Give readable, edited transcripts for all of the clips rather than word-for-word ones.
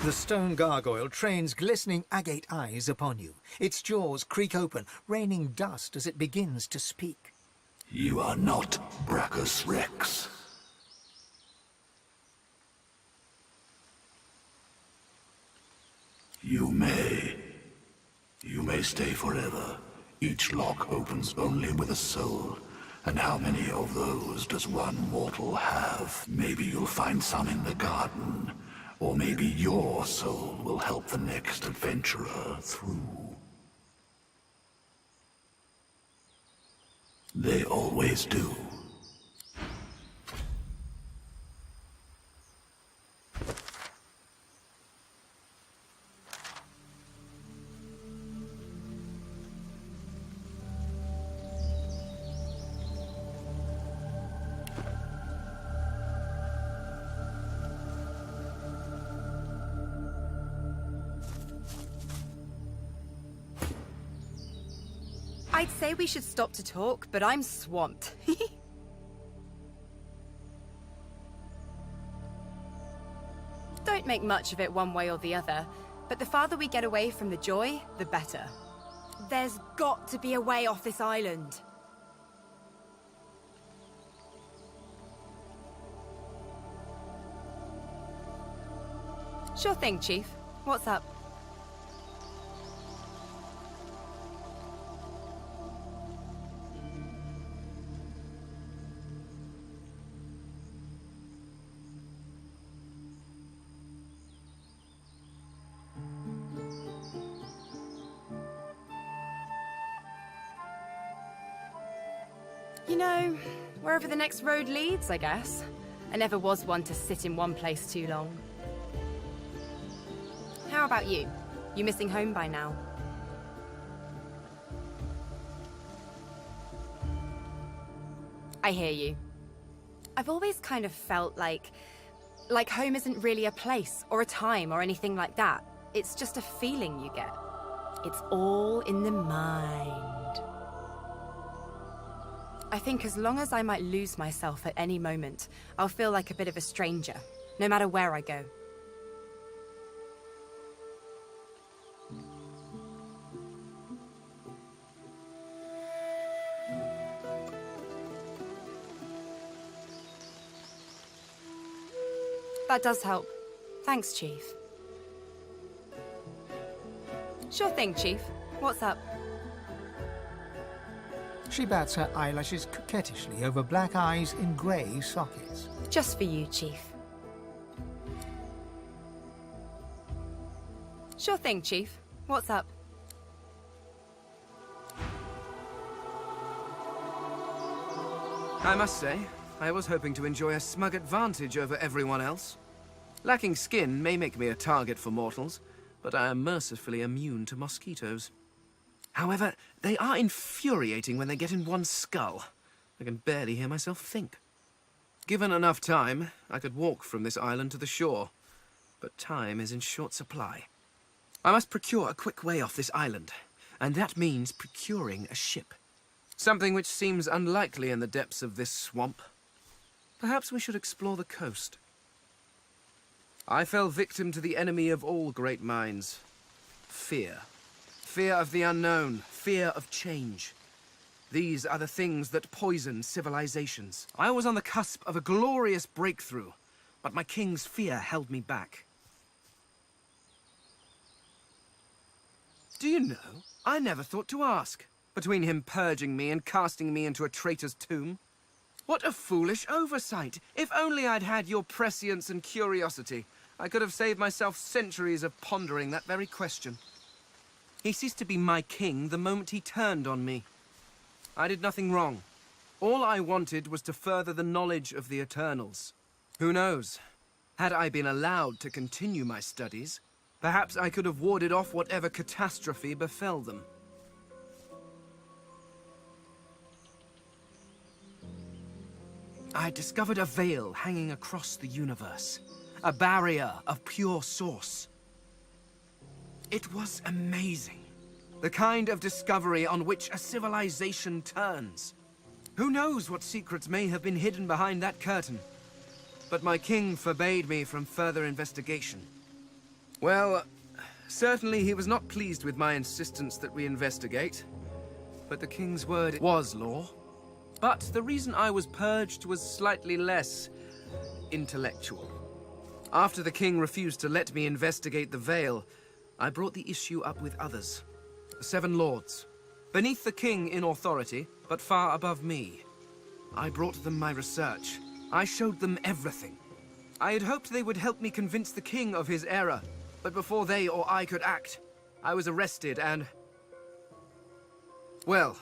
The stone gargoyle trains glistening agate eyes upon you. Its jaws creak open, raining dust as it begins to speak. You are not Brachus Rex. You may stay forever. Each lock opens only with a soul. And how many of those does one mortal have? Maybe you'll find some in the garden. Or maybe your soul will help the next adventurer through. They always do. I'd say we should stop to talk, but I'm swamped. Don't make much of it one way or the other, but the farther we get away from the joy, the better. There's got to be a way off this island. Sure thing, Chief. What's up? You know, wherever the next road leads, I guess. I never was one to sit in one place too long. How about you? You missing home by now? I hear you. I've always kind of felt like home isn't really a place or a time or anything like that. It's just a feeling you get. It's all in the mind. I think as long as I might lose myself at any moment, I'll feel like a bit of a stranger, no matter where I go. That does help. Thanks, Chief. Sure thing, Chief. What's up? She bats her eyelashes coquettishly over black eyes in grey sockets. Just for you, Chief. Sure thing, Chief. What's up? I must say, I was hoping to enjoy a smug advantage over everyone else. Lacking skin may make me a target for mortals, but I am mercifully immune to mosquitoes. However, they are infuriating when they get in one's skull. I can barely hear myself think. Given enough time, I could walk from this island to the shore, but time is in short supply. I must procure a quick way off this island, and that means procuring a ship. Something which seems unlikely in the depths of this swamp. Perhaps we should explore the coast. I fell victim to the enemy of all great minds. Fear. Fear of the unknown. Fear of change. These are the things that poison civilizations. I was on the cusp of a glorious breakthrough, but my king's fear held me back. Do you know, I never thought to ask, between him purging me and casting me into a traitor's tomb. What a foolish oversight! If only I'd had your prescience and curiosity, I could have saved myself centuries of pondering that very question. He ceased to be my king the moment he turned on me. I did nothing wrong. All I wanted was to further the knowledge of the Eternals. Who knows? Had I been allowed to continue my studies, perhaps I could have warded off whatever catastrophe befell them. I discovered a veil hanging across the universe. A barrier of pure source. It was amazing. The kind of discovery on which a civilization turns. Who knows what secrets may have been hidden behind that curtain? But my king forbade me from further investigation. Well, certainly he was not pleased with my insistence that we investigate. But the king's word was law. But the reason I was purged was slightly less intellectual. After the king refused to let me investigate the Veil, I brought the issue up with others. The 7 lords. Beneath the king in authority, but far above me. I brought them my research. I showed them everything. I had hoped they would help me convince the king of his error. But before they or I could act, I was arrested and... well,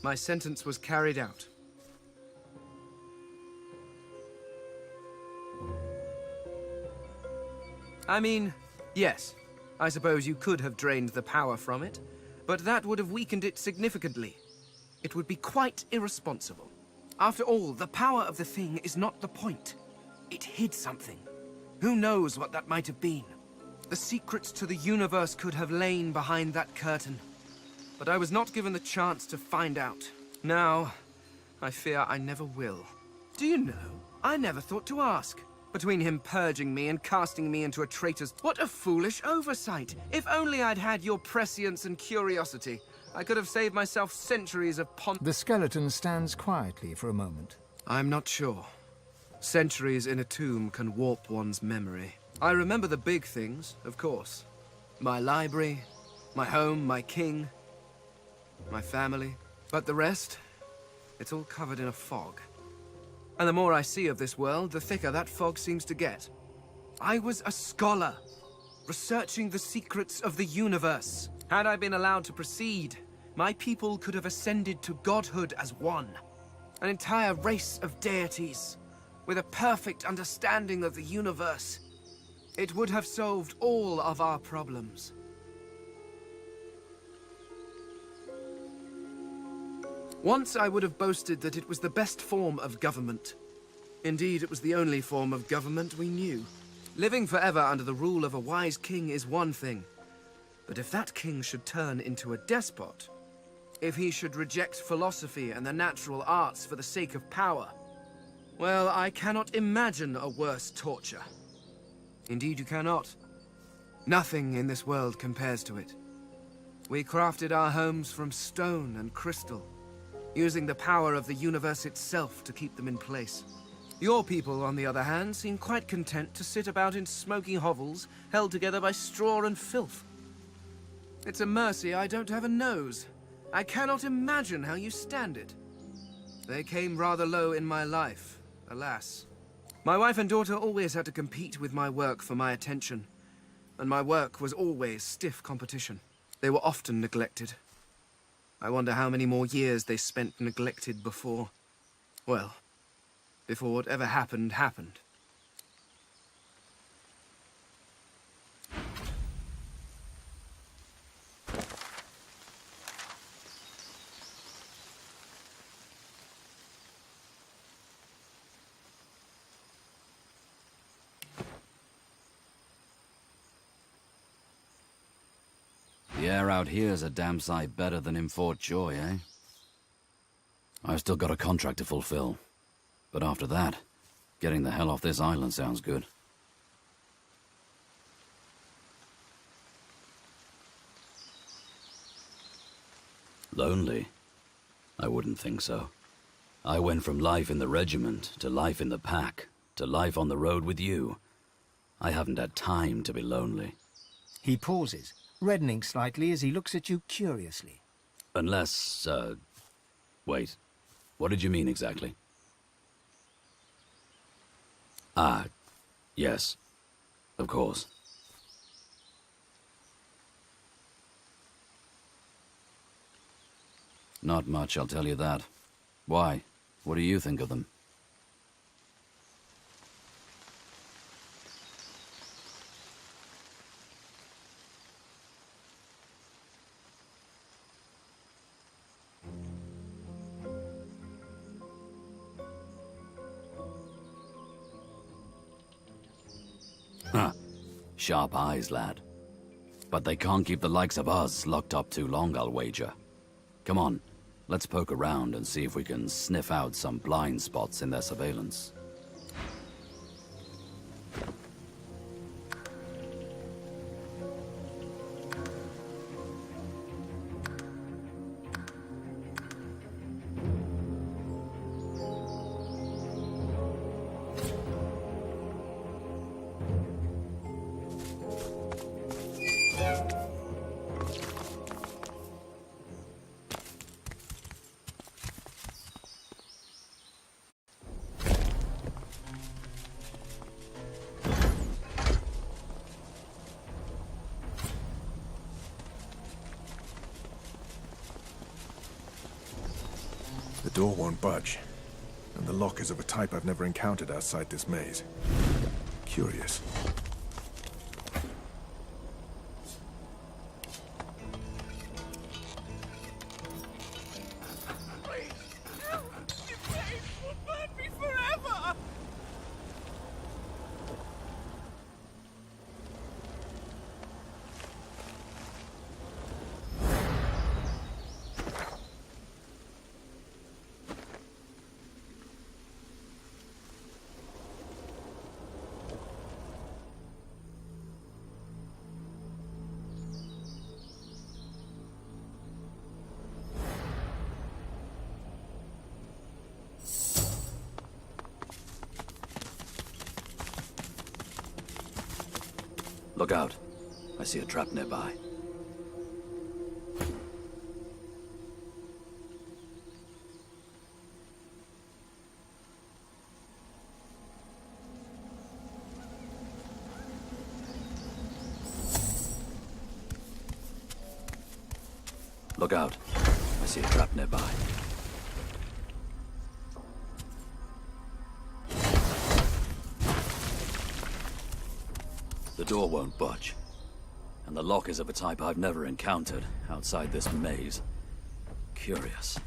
my sentence was carried out. I mean, yes, I suppose you could have drained the power from it, but that would have weakened it significantly. It would be quite irresponsible. After all, the power of the thing is not the point. It hid something. Who knows what that might have been? The secrets to the universe could have lain behind that curtain. But I was not given the chance to find out. Now, I fear I never will. Do you know, I never thought to ask. Between him purging me and casting me into a traitor's... What a foolish oversight! If only I'd had your prescience and curiosity, I could have saved myself centuries of The skeleton stands quietly for a moment. I'm not sure. Centuries in a tomb can warp one's memory. I remember the big things, of course. My library, my home, my king, my family. But the rest, it's all covered in a fog. And the more I see of this world, the thicker that fog seems to get. I was a scholar, researching the secrets of the universe. Had I been allowed to proceed, my people could have ascended to godhood as one. An entire race of deities, with a perfect understanding of the universe. It would have solved all of our problems. Once I would have boasted that it was the best form of government. Indeed, it was the only form of government we knew. Living forever under the rule of a wise king is one thing. But if that king should turn into a despot, if he should reject philosophy and the natural arts for the sake of power, well, I cannot imagine a worse torture. Indeed, you cannot. Nothing in this world compares to it. We crafted our homes from stone and crystal, using the power of the universe itself to keep them in place. Your people, on the other hand, seem quite content to sit about in smoky hovels, held together by straw and filth. It's a mercy I don't have a nose. I cannot imagine how you stand it. They came rather low in my life, alas. My wife and daughter always had to compete with my work for my attention, and my work was always stiff competition. They were often neglected. I wonder how many more years they spent neglected before... well, before whatever happened, happened. The air out here's a damn sight better than in Fort Joy, eh? I've still got a contract to fulfill. But after that, getting the hell off this island sounds good. Lonely? I wouldn't think so. I went from life in the regiment, to life in the pack, to life on the road with you. I haven't had time to be lonely. He pauses, reddening slightly as he looks at you curiously. Unless, wait. What did you mean exactly? Ah, yes. Of course. Not much, I'll tell you that. Why? What do you think of them? Huh. Sharp eyes, lad. But they can't keep the likes of us locked up too long, I'll wager. Come on, let's poke around and see if we can sniff out some blind spots in their surveillance. door won't budge, and the lock is of a type I've never encountered outside this maze. Curious. Look out. I see a trap nearby. Look out. I see a trap nearby. The door won't budge, and the lock is of a type I've never encountered outside this maze. Curious.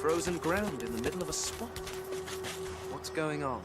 Frozen ground in the middle of a swamp. What's going on?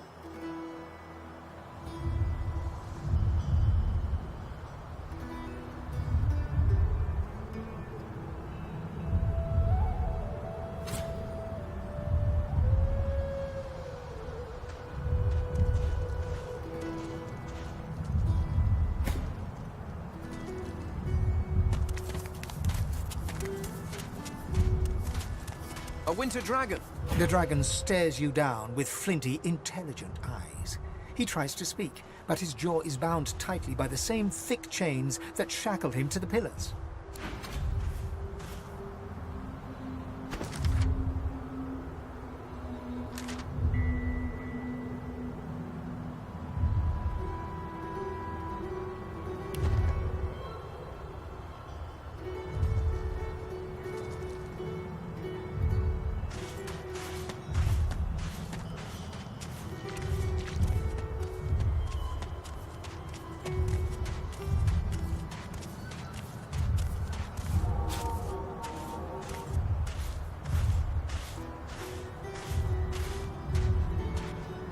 A winter dragon! The dragon stares you down with flinty, intelligent eyes. He tries to speak, but his jaw is bound tightly by the same thick chains that shackled him to the pillars.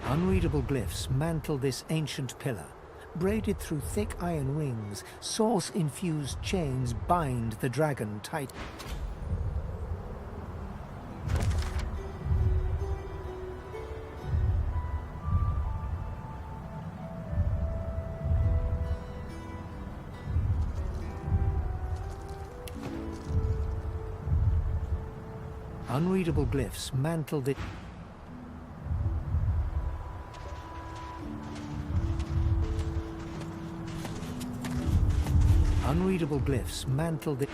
Unreadable glyphs mantle this ancient pillar. Braided through thick iron rings, source-infused chains bind the dragon tight. Unreadable glyphs mantle the... Unreadable glyphs mantle the...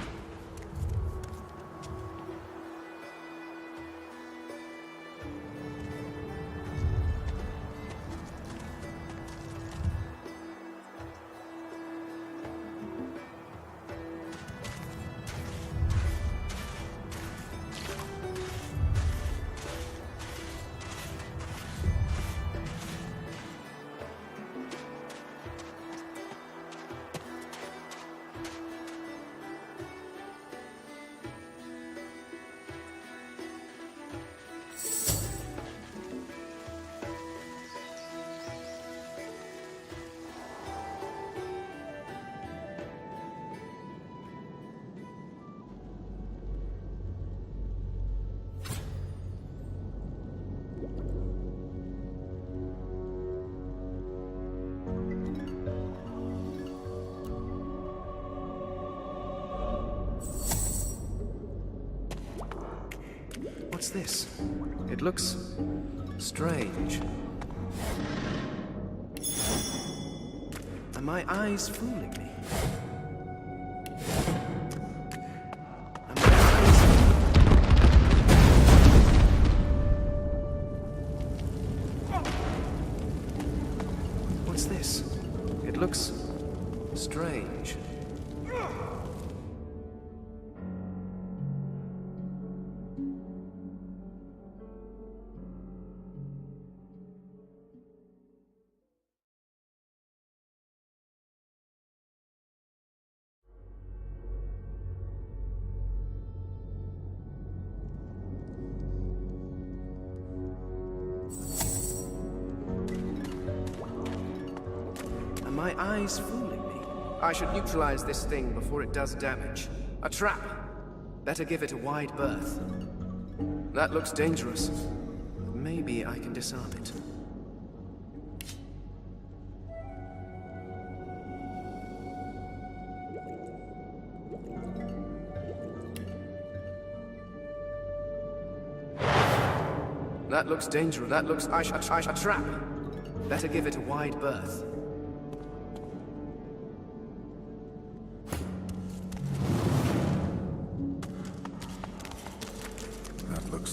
What's this? It looks strange. Are my eyes fooling me? Are my eyes... What's this? It looks strange. My eyes fooling me. I should neutralize this thing before it does damage. A trap. Better give it a wide berth. That looks dangerous. Maybe I can disarm it. That looks dangerous. That looks... a trap. Better give it a wide berth.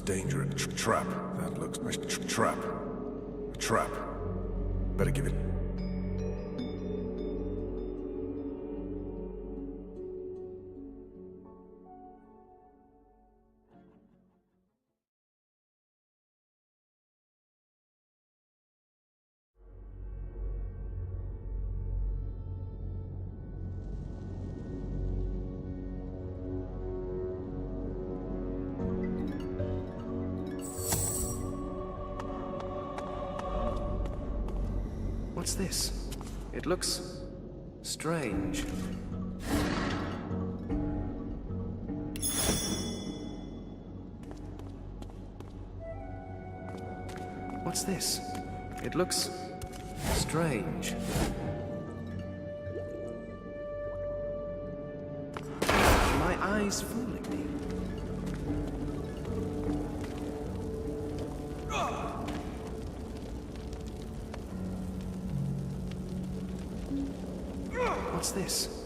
Dangerous. Trap. That looks... Trap. A trap. Better give it... What's this? It looks strange. What's this? It looks strange. Are my eyes fooling me? What's this?